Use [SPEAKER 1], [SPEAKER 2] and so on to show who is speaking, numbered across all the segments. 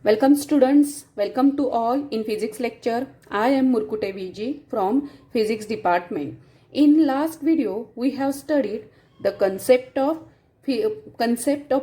[SPEAKER 1] Welcome students, welcome to all in physics lecture. I am Murkute VG from physics department. In last video we have studied the concept of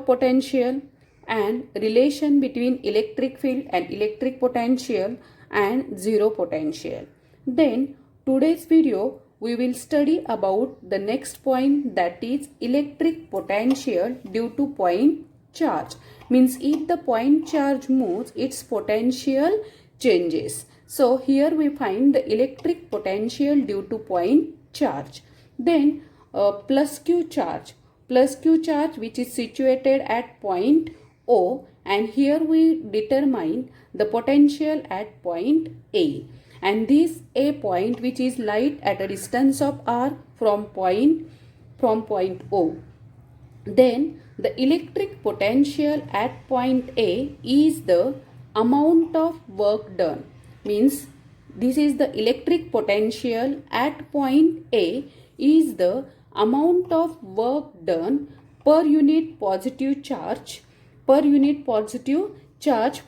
[SPEAKER 1] potential and relation between electric field and electric potential and zero potential. Then today's video we will study about the next point, that is electric potential due to point charge. Means if the point charge moves, its potential changes. So here we find the electric potential due to point charge. Then plus Q charge which is situated at point O, and here we determine the potential at point A. And this A point which is light at a distance of R from point O. Then the electric potential at point A is the amount of work done. Means this is the electric potential at point A is the amount of work done per unit positive charge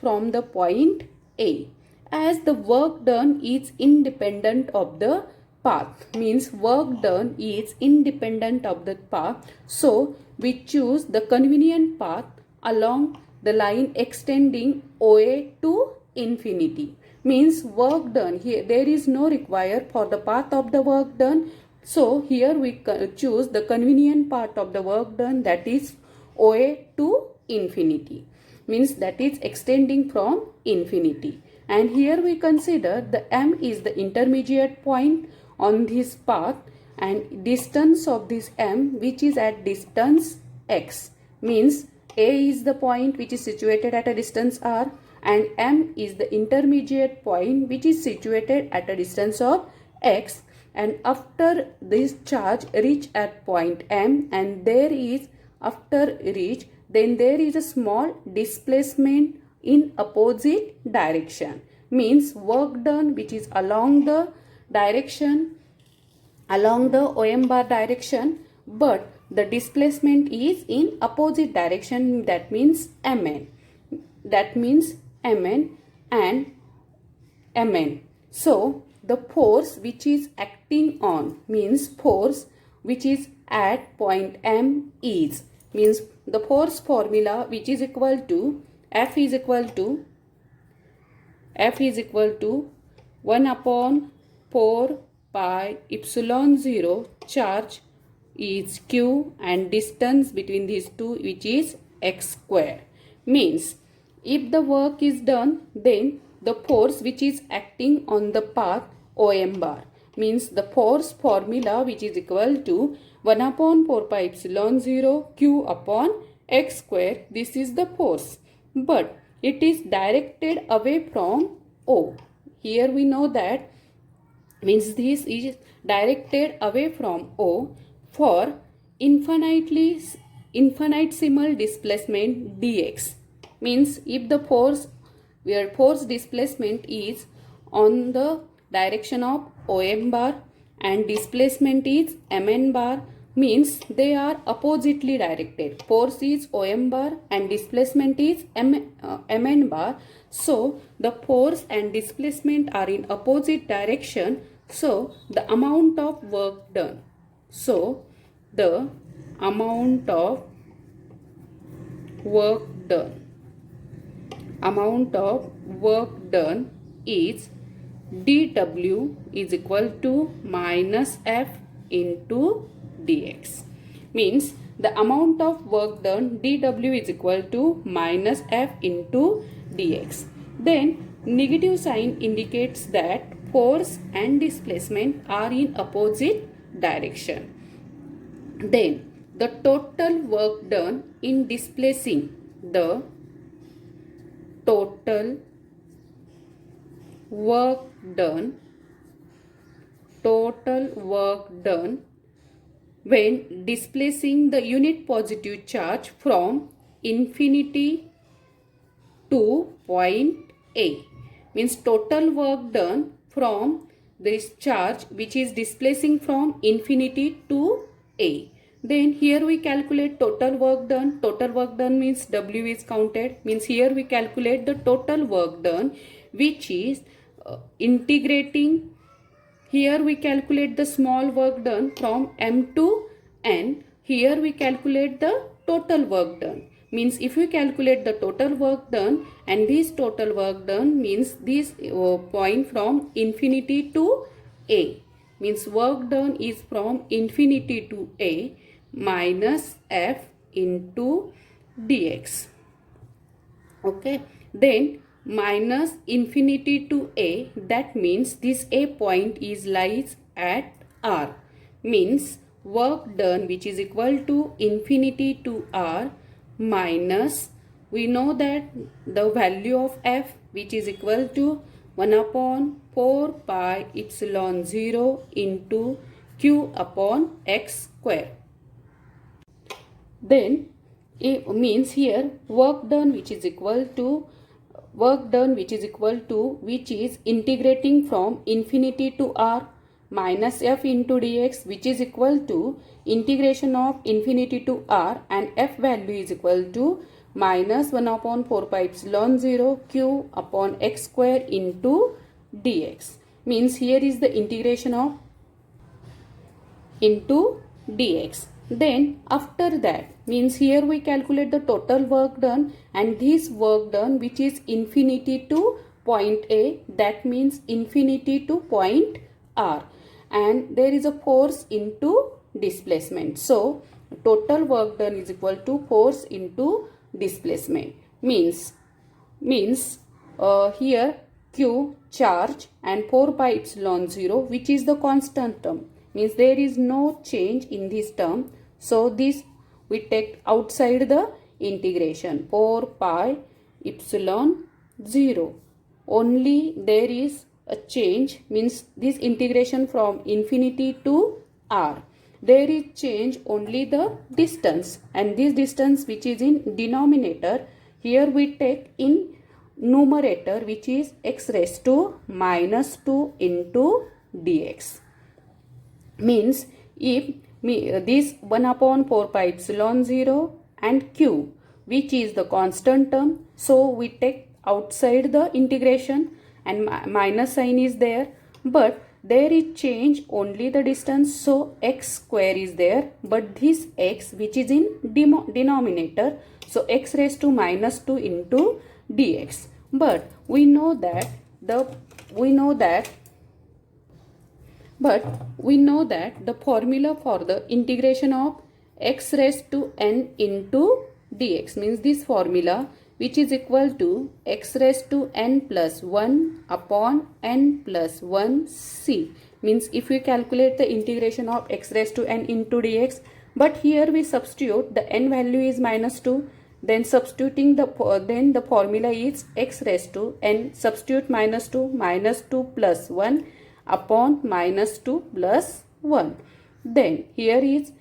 [SPEAKER 1] from the point A, as the work done is independent of the path. Means work done is independent of the path, so we choose the convenient path along the line extending OA to infinity. Means work done, here there is no require for the path of the work done, so here we choose the convenient part of the work done, that is OA to infinity. Means that is extending from infinity. And here we consider the M is the intermediate point on this path, and distance of this M which is at distance x. Means A is the point which is situated at a distance R, and M is the intermediate point which is situated at a distance of x. And after this charge reach at point M, and there is after reach, then there is a small displacement in opposite direction. Means work done which is along the OM bar direction, but the displacement is in opposite direction, that means MN. And MN. So the force which is acting on, means force which is at point M is, means the force formula which is equal to F is equal to 1 upon 4 pi epsilon 0, charge is Q and distance between these two which is x square. Means if the work is done, then the force which is acting on the path OM bar, means the force formula which is equal to 1 upon 4 pi epsilon 0 Q upon x square. This is the force, but it is directed away from O. Here we know that, means this is directed away from O for infinitesimal displacement dx. Means if the force displacement is on the direction of OM bar and displacement is MN bar, means they are oppositely directed. Force is OM bar and displacement is MN bar. So the force and displacement are in opposite direction. So the amount of work done. So the amount of work done is dW is equal to minus F into dx. Means the amount of work done dW is equal to minus F into dx. Then negative sign indicates that force and displacement are in opposite direction. Then the total work done in displacing, the total work done when displacing the unit positive charge from infinity to point A. Means total work done from this charge which is displacing from infinity to A. Then here we calculate total work done. Total work done means W is counted. Means here we calculate the total work done, which is integrating. Here we calculate the small work done from M to N. Here we calculate the total work done. Means if we calculate the total work done, and this total work done means this point from infinity to A. Means work done is from infinity to A minus F into dx. Okay. Then minus infinity to A, that means this A point is lies at R. Means work done, which is equal to infinity to R minus, we know that the value of F, which is equal to 1 upon 4 pi epsilon 0 into Q upon X square. Then it means here work done, which is equal to which is integrating from infinity to R minus F into dx, which is equal to integration of infinity to R, and F value is equal to minus 1 upon 4 pi epsilon 0 Q upon X square into dx. Means here is the integration of into dx. Then after that, means here we calculate the total work done, and this work done which is infinity to point A, that means infinity to point R, and there is a force into displacement. So total work done is equal to force into displacement. Means here Q charge and 4 pi epsilon 0, which is the constant term. Means there is no change in this term. So this we take outside the integration. 4 pi epsilon 0. Only there is a change, means this integration from infinity to R. There is change only the distance, and this distance which is in denominator, here we take in numerator, which is x raised to minus 2 into dx. Means if this 1 upon 4 pi epsilon 0 and Q, which is the constant term, so we take outside the integration, and minus sign is there, but there is change only the distance, so x square is there, but this x which is in denominator, so x raised to minus 2 into dx. But we know that the formula for the integration of x raised to n into dx, means this formula, which is equal to x raised to n plus 1 upon n plus 1 c. Means if we calculate the integration of x raised to n into dx, but here we substitute the n value is minus 2, then substituting the formula is x raised to n, substitute minus 2 plus 1 upon minus 2 plus 1. Then here is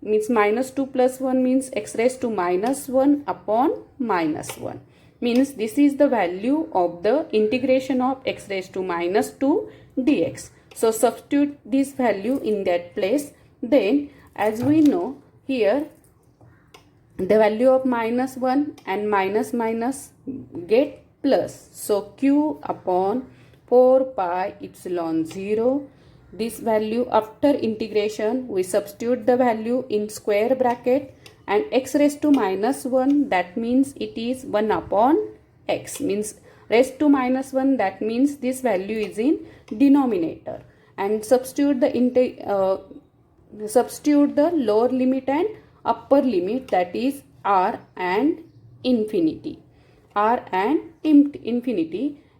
[SPEAKER 1] means minus 2 plus 1 means x raised to minus 1 upon minus 1. Means this is the value of the integration of x raised to minus 2 dx. So substitute this value in that place. Then as we know here, the value of minus 1 and minus get plus. So Q upon 4 pi epsilon 0. This value after integration, we substitute the value in square bracket, and x raised to minus 1, that means it is 1 upon x. Means raised to minus 1, that means this value is in denominator. And substitute the lower limit and upper limit, that is r and infinity.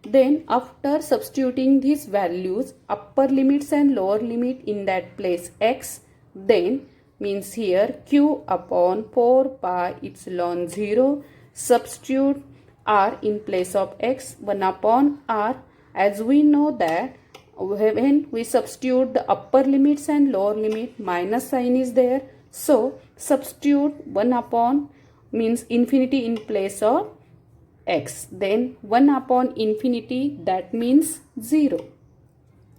[SPEAKER 1] Then after substituting these values, upper limits and lower limit in that place x, then means here Q upon 4 pi epsilon 0, substitute r in place of x, 1 upon r. As we know that when we substitute the upper limits and lower limit, minus sign is there. So substitute 1 upon means infinity in place of x, then 1 upon infinity, that means 0.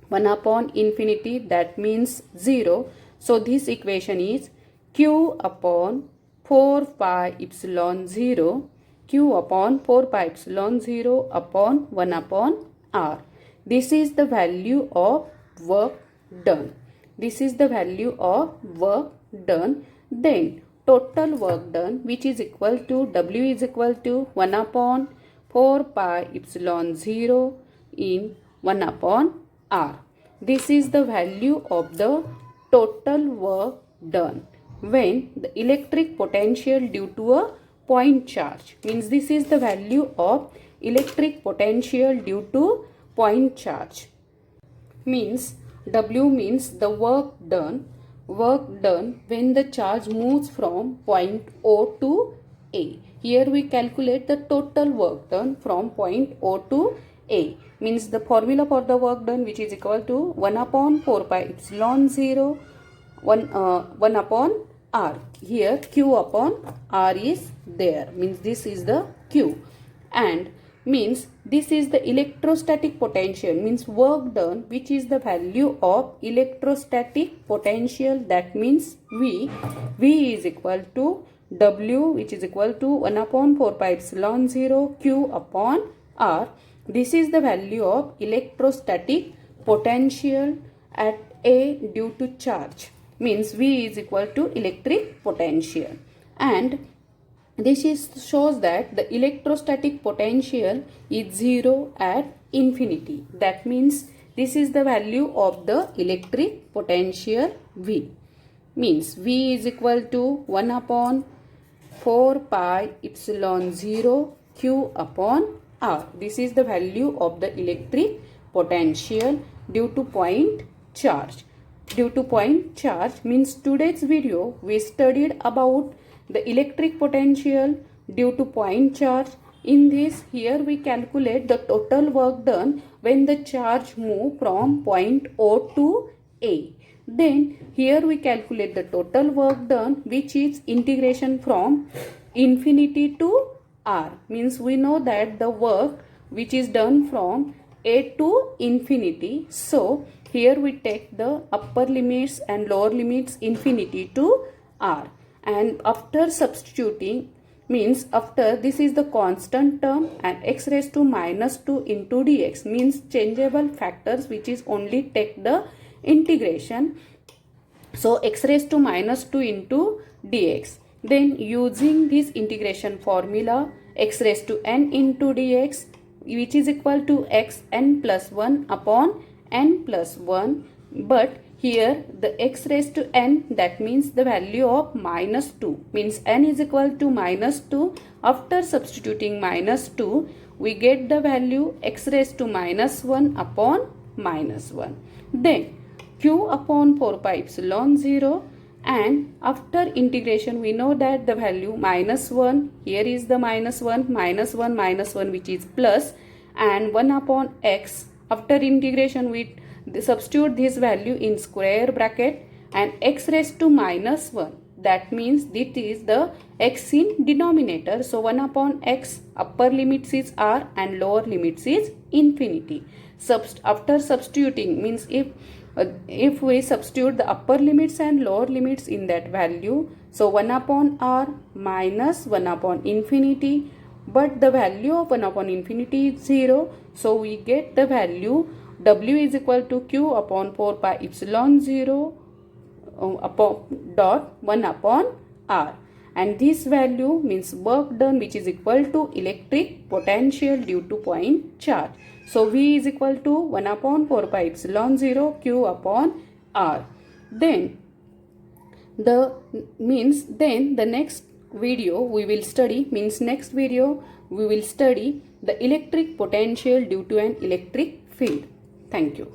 [SPEAKER 1] 1 upon infinity, that means 0. So this equation is Q upon 4 pi epsilon 0, Q upon 4 pi epsilon 0 upon 1 upon R. This is the value of work done. This is the value of work done. Then total work done, which is equal to W is equal to 1 upon 4 pi epsilon 0 in 1 upon R. This is the value of the total work done when the electric potential due to a point charge, means this is the value of electric potential due to point charge, means W means the work done when the charge moves from point O to A. Here we calculate the total work done from point O to A, means the formula for the work done, which is equal to 1 upon 4 pi epsilon 0 1 upon R. Here Q upon R is there, means this is the Q, and means this is the electrostatic potential, means work done, which is the value of electrostatic potential, that means V is equal to W, which is equal to 1 upon 4 pi epsilon 0 Q upon R. This is the value of electrostatic potential at A due to charge, means V is equal to electric potential, and this shows that the electrostatic potential is 0 at infinity. That means this is the value of the electric potential V, means V is equal to 1 upon 4 pi epsilon 0 Q upon R. This is the value of the electric potential due to point charge. Due to point charge means today's video we studied about the electric potential due to point charge. In this, here we calculate the total work done when the charge move from point O to A. Then here we calculate the total work done, which is integration from infinity to R, means we know that the work which is done from A to infinity. So here we take the upper limits and lower limits infinity to R, and after substituting, means after this is the constant term and x raised to minus 2 into dx, means changeable factors which is only take the integration. So x raised to minus 2 into dx. Then using this integration formula, x raised to n into dx, which is equal to x n plus 1 upon n plus 1. But here the x raised to n, that means the value of minus 2, means n is equal to minus 2. After substituting minus 2, we get the value x raised to minus 1 upon minus 1. Then Q upon 4 pi epsilon 0, and after integration we know that the value minus 1, here is the minus 1, minus 1, minus 1, which is plus, and 1 upon x. After integration we substitute this value in square bracket and x raised to minus 1, that means this is the x in denominator. So 1 upon x, upper limits is r and lower limits is infinity. After substituting, means if we substitute the upper limits and lower limits in that value, so 1 upon r minus 1 upon infinity, but the value of 1 upon infinity is 0, so we get the value W is equal to Q upon 4 pi epsilon 0 upon dot 1 upon R, and this value means work done, which is equal to electric potential due to point charge. So V is equal to 1 upon 4 pi epsilon 0 Q upon R. Then the next video we will study, the electric potential due to an electric field. Thank you.